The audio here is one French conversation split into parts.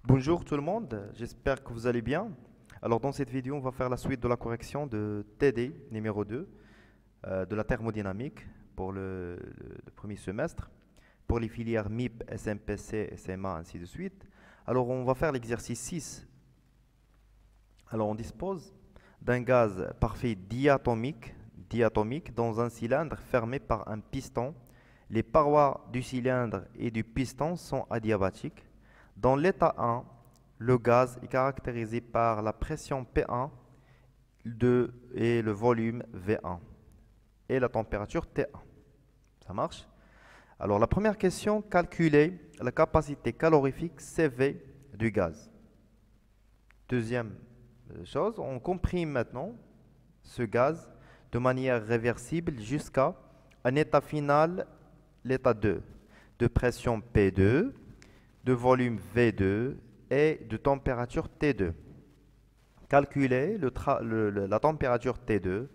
Bonjour tout le monde, j'espère que vous allez bien. Alors dans cette vidéo, on va faire la suite de la correction de TD numéro 2 de la thermodynamique pour le premier semestre, pour les filières MIP, SMPC, SMA, ainsi de suite. Alors on va faire l'exercice 6. Alors on dispose d'un gaz parfait diatomique dans un cylindre fermé par un piston. Les parois du cylindre et du piston sont adiabatiques. Dans l'état 1, le gaz est caractérisé par la pression P1 et le volume V1 et la température T1. Ça marche? Alors la première question, calculer la capacité calorifique CV du gaz. Deuxième chose, on comprime maintenant ce gaz de manière réversible jusqu'à un état final, l'état 2, de pression P2, de volume V2 et de température T2. Calculer la température T2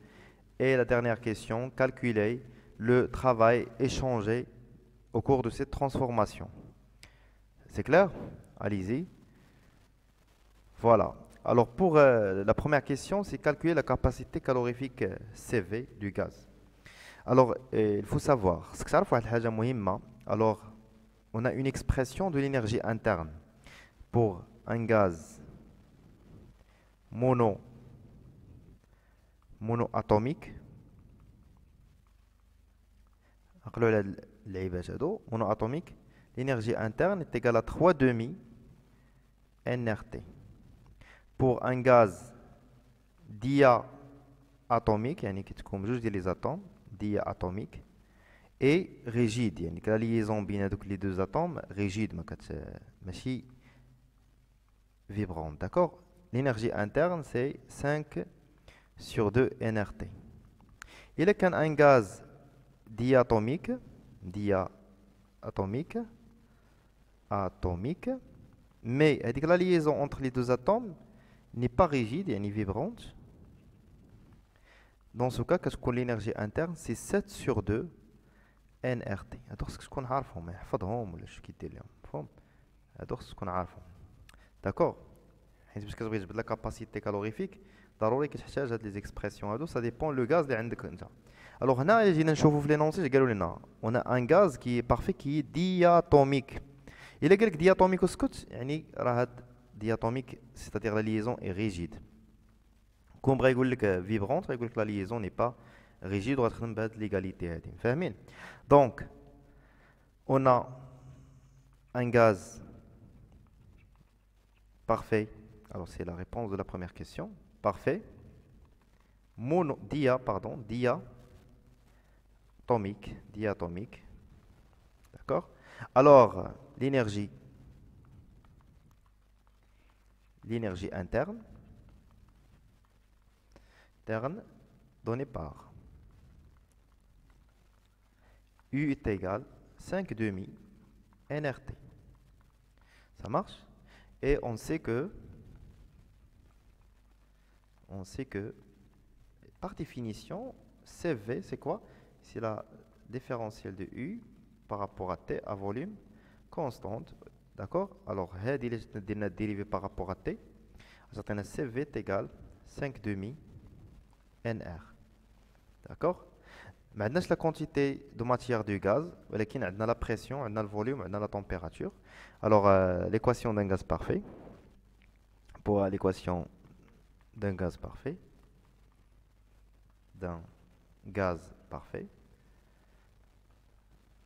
et la dernière question, calculer le travail échangé au cours de cette transformation. C'est clair? Allez-y. Voilà. Alors pour la première question, c'est calculer la capacité calorifique CV du gaz. Alors il faut savoir, ce que ça alors on a une expression de l'énergie interne pour un gaz monoatomique. Monoatomique, l'énergie interne est égale à 3 demi nRT. Pour un gaz diatomique, comme je dis les atomes, diatomique, et rigide, la liaison entre les deux atomes, rigide, mais vibrante, d'accord? L'énergie interne, c'est 5 sur 2 nRT. Il est qu'un gaz diatomique, mais la liaison entre les deux atomes n'est pas rigide, elle est vibrante. Dans ce cas, qu'est-ce que l'énergie interne? C'est 7 sur 2 NRT. هادو خصك تكون عارفهم، ما يحفظهم ولا شو كيدير لهم، مفهوم؟ هادو خصك تكون عارفهم. داكور؟ حيت باش كتبغي تجبد لا كاباسيتي كالوريفيك ضروري كتحتاج هاد لي زيكسبرسيون هادو، سا ديبون لو غاز اللي عندك انت. الوغ هنا جينا نشوفو في لي نونسي قالوا لنا on a un gaz qui est parfait qui est diatomique. إلا قالك diatomique اسكت يعني راه هاد diatomique c'est-à-dire la liaison est rigide. كون بغا يقول لك فيبرونت غيقول لك لا liaison n'est pas rigide وغتخدم بهاد l'égalité هادي، فاهمين؟ Donc on a un gaz parfait. Alors c'est la réponse de la première question. Parfait. Diatomique. D'accord? Alors, l'énergie interne donnée par U est égal 5 demi nRT. Ça marche? Et on sait que par définition, CV, c'est quoi? C'est la différentielle de U par rapport à T à volume constante. D'accord? Alors, la dérivée par rapport à T. CV est égal 5 demi NR. D'accord? Maintenant, la quantité de matière du gaz, on a la pression, on a le volume, on a la température. Alors, l'équation d'un gaz parfait. Pour l'équation d'un gaz parfait.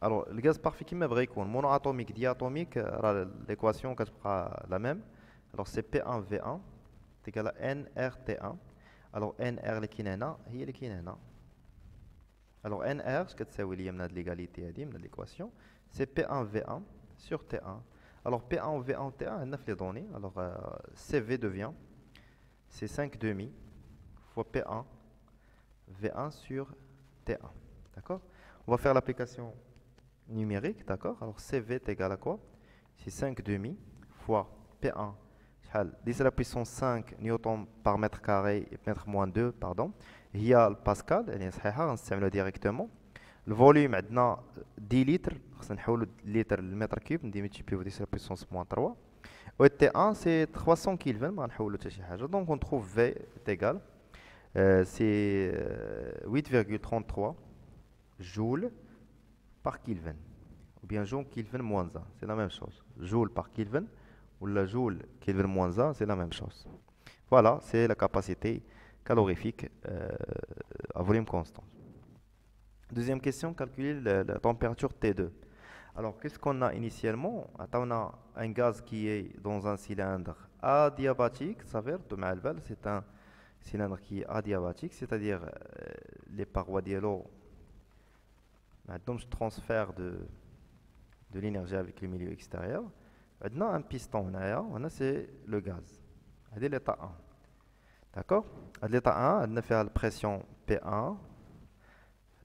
Alors, le gaz parfait qui me vrai monoatomique, diatomique, l'équation sera la même. Alors, c'est P1V1 est égal à nRT1. Alors, NR qui est là, il est là. Alors, NR, ce que c'est de l'égalité de l'équation, c'est P1V1 sur T1. Alors, P1V1 T1, on a les données. Alors, CV devient, c'est 5 demi fois P1 V1 sur T1. D'accord? On va faire l'application numérique. D'accord? Alors, CV est égal à quoi? C'est 5 demi fois P1. 10 à la puissance 5 newton par mètre carré et mètre moins 2, pardon. Il y a le Pascal, on va directement. Le volume, maintenant 10 litres, on va le litre le mètre cube, on multiplie 10 à la puissance moins 3. Et T1 c'est 300 Kelvin. Donc on trouve V est égal. C'est 8,33 joules par Kelvin. Ou bien joule Kelvin moins 1. C'est la même chose. Joule par Kelvin ou la joule Kelvin moins 1, c'est la même chose. Voilà, c'est la capacité calorifique à volume constant. Deuxième question, calculer la température T2. Alors, qu'est-ce qu'on a initialement? On a un gaz qui est dans un cylindre adiabatique, ça veut dire, c'est un cylindre qui est adiabatique, c'est-à-dire les parois d'eau donc transfert de l'énergie avec le milieu extérieur. Maintenant, un piston, c'est le gaz. C'est l'état 1. D'accord? À l'état 1, on a fait la pression P1,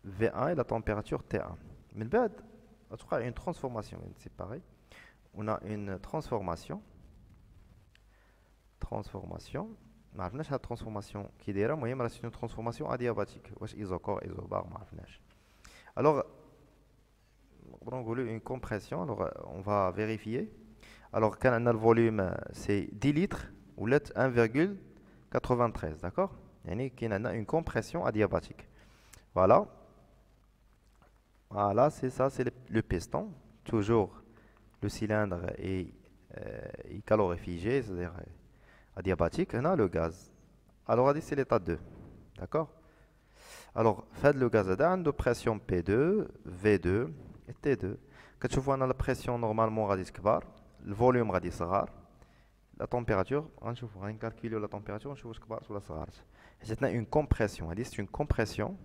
V1 et la température T1. Mais le en tout cas, une transformation, c'est pareil. On a une transformation. ما عرفناش هاد الترانسفورماسيون كي دايره المهم راه سي اون ترانسفورماسيون ادياباتيك واش ايزوكور ايزوبار ما عرفناش alors نقدروا نقولوا une compression alors on va vérifier alors كان عندنا الفوليوم c'est 10 litres ولات 1,93 d'accord يعني كاين عندنا une compression adiabatique voilà c'est ça c'est le piston toujours le cylindre est calorifigé c'est-à-dire adiabatique, on a le gaz. Alors, c'est l'état 2. D'accord? Alors, fait le gaz a de pression P2, V2 et T2. Quand tu vois la pression normalement radis kbar, le volume radis rare, la température, on va calculer la température, on va kbar sur la rare. C'est une compression. C'est une compression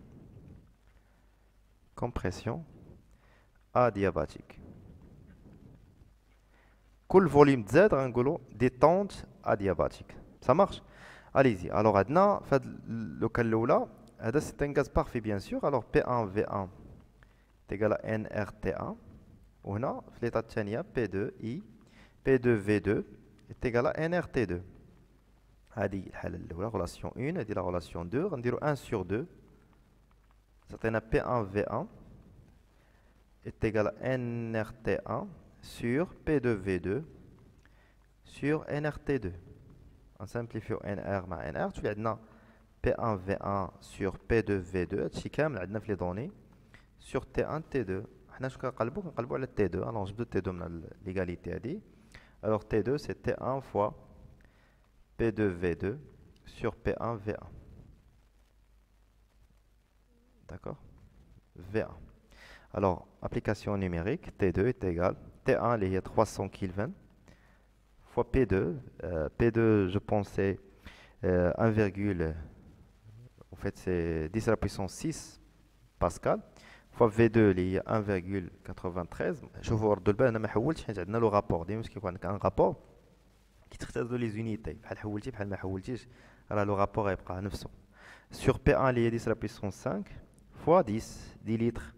adiabatique. Tout le volume Z, on détente adiabatique. Ça marche? Allez-y. Alors, maintenant, le cas là, c'est un gaz parfait, bien sûr. Alors, P1V1 est égal à nRT1. On a l'état de P2I, P2V2 est égal à nRT2. La relation 1, et la relation 2, on dirait 1 sur 2. C'est un P1V1 est égal à nRT1 sur P2V2 sur nRT2. On simplifie NR مع NR, tu as P1V1 sur P2V2, هادشي كامل عندنا في les données sur T1 T2. حنا شنو كنقلبوا على T2, alors نجبدو T2 من l'égalité هادي. Alors T2 c'est T1 fois P2V2 sur P1V1. D'accord? V1. Alors, application numérique, T2 est égal, T1 il y a 300 Kelvin, fois P2, P2 je pense c'est 1, en fait c'est 10 à la puissance 6 Pascal, fois V2 il y a 1,93, je vous redonne le انا ما حولتش حيت عندنا لو رابور ديما كيكون عندك ان رابور كيتختاروا لي زونيتي بحال حولتي بحال ما حولتيش راه لو رابور غيبقى نفسه sur P1 il y a 10 à la puissance 5 fois 10 litres.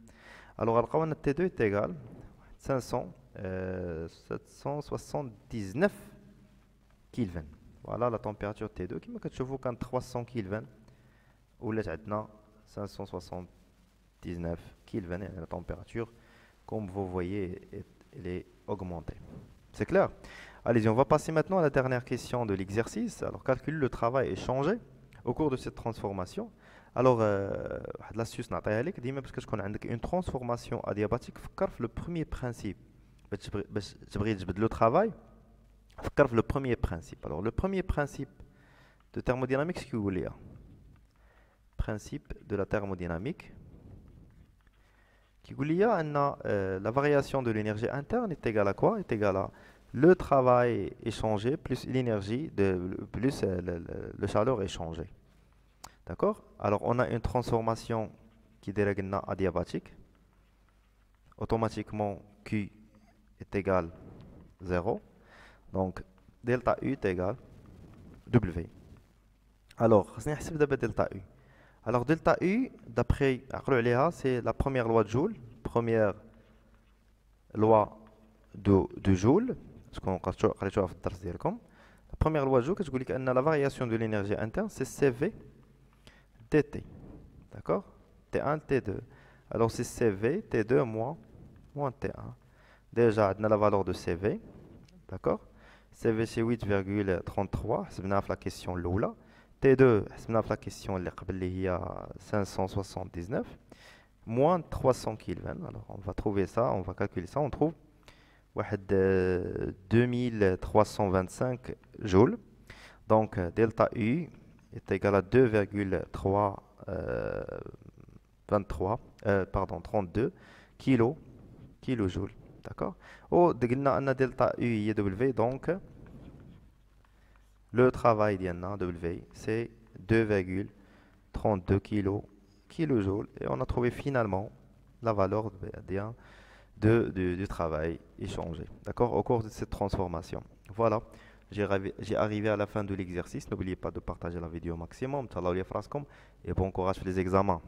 Alors, on a T2 est égal à 779 Kelvin. Voilà la température T2 qui me fait 300 Kelvin ou là 579 Kelvin et la température comme vous voyez elle est augmentée. C'est clair? Allez-y, on va passer maintenant à la dernière question de l'exercice. Alors, calculer le travail échangé au cours de cette transformation. Alors, l'astuce نعطيها لك ديما باش كتكون عندك une transformation adiabatique فكر في le premier principe باش تبغي تجبد le travail فكر في le premier principe. Alors, le premier principe de thermodynamique c'est كيقول لي principe de la thermodynamique كيقول لي ان la variation de l'énergie interne est égale à quoi? Est égale à le travail échangé plus l'énergie plus le chaleur échangé. D'accord? Alors, on a une transformation qui est adiabatique. Automatiquement, Q est égal à 0. Donc, delta U est égal à W. Alors, on va delta U. Alors, delta U, d'après c'est la première loi de Joule. Première loi de Joule. La première loi de Joule, je vous dis que la variation de l'énergie interne, c'est CV dt. D'accord? T1, T2. Alors c'est CV, T2 moins T1. Déjà, on a la valeur de CV. D'accord? CVC 8,33 حسبناها في la question الأولى. T2 حسبناها في la question اللي قبل اللي هي 579 moins 300 Kelvin. Alors on va trouver ça, on va calculer ça, on trouve واحد 2325 joules. Donc delta U est égal à 32 kilojoules. D'accord. قلنا أن delta U est W, donc le travail d'Yanna W c'est 2,32 kilojoules et on a trouvé finalement la valeur du travail échangé, d'accord, au cours de cette transformation. Voilà, j'ai arrivé à la fin de l'exercice. N'oubliez pas de partager la vidéo au maximum. Tchalaou li fraskom et bon courage pour les examens.